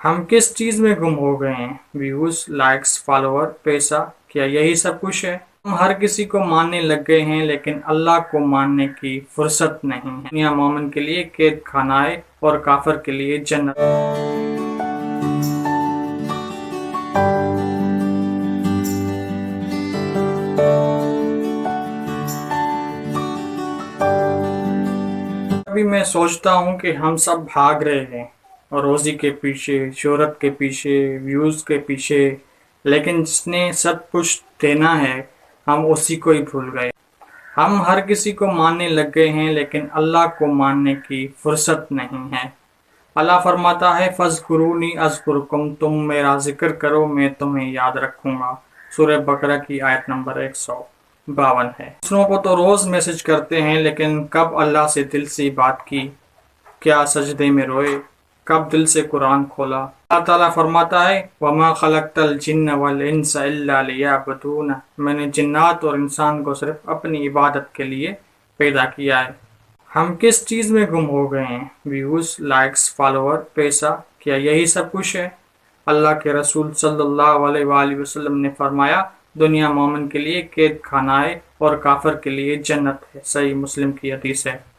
ہم کس چیز میں گم ہو گئے ہیں؟ ویوز، لائکس، فالوور، پیسہ، کیا یہی سب کچھ ہے؟ ہم ہر کسی کو ماننے لگ گئے ہیں لیکن اللہ کو ماننے کی فرصت نہیں ہے۔ دنیا مومن کے لیے قید خانہ ہے اور کافر کے لیے جنت۔ ابھی میں سوچتا ہوں کہ ہم سب بھاگ رہے ہیں اور روزی کے پیچھے، شہرت کے پیچھے، ویوز کے پیچھے، لیکن جس نے سب کچھ دینا ہے ہم اسی کو ہی بھول گئے۔ ہم ہر کسی کو ماننے لگ گئے ہیں لیکن اللہ کو ماننے کی فرصت نہیں ہے۔ اللہ فرماتا ہے فَاذْكُرُونِي أَذْكُرْكُمْ، تم میرا ذکر کرو میں تمہیں یاد رکھوں گا۔ سورہ بقرہ کی آیت نمبر 152 ہے۔ دوسروں کو تو روز میسج کرتے ہیں لیکن کب اللہ سے دل سے بات کی؟ کیا سجدے میں روئے؟ کب دل سے قرآن کھولا؟ اللہ تعالیٰ فرماتا ہے وَمَا خَلَقْتَ الْجِنَّ وَالْإِنسَ إِلَّا لِيَعْبُدُونَ، میں نے جنات اور انسان کو صرف اپنی عبادت کے لیے پیدا کیا ہے۔ ہم کس چیز میں گم ہو گئے ہیں؟ ویوز، لائکس، فالوور، پیسہ، کیا یہی سب کچھ ہے؟ اللہ کے رسول صلی اللہ علیہ وآلہ وسلم نے فرمایا دنیا مومن کے لیے قید خانہ ہے اور کافر کے لیے جنت ہے۔ صحیح مسلم کی حدیث ہے۔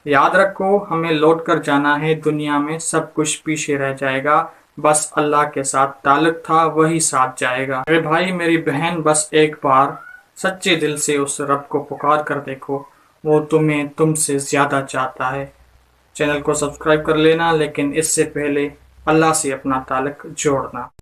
یاد رکھو ہمیں لوٹ کر جانا ہے، دنیا میں سب کچھ پیچھے رہ جائے گا، بس اللہ کے ساتھ تعلق تھا وہی ساتھ جائے گا۔ میرے بھائی میری بہن، بس ایک بار سچے دل سے اس رب کو پکار کر دیکھو، وہ تمہیں تم سے زیادہ چاہتا ہے۔ چینل کو سبسکرائب کر لینا، لیکن اس سے پہلے اللہ سے اپنا تعلق جوڑنا۔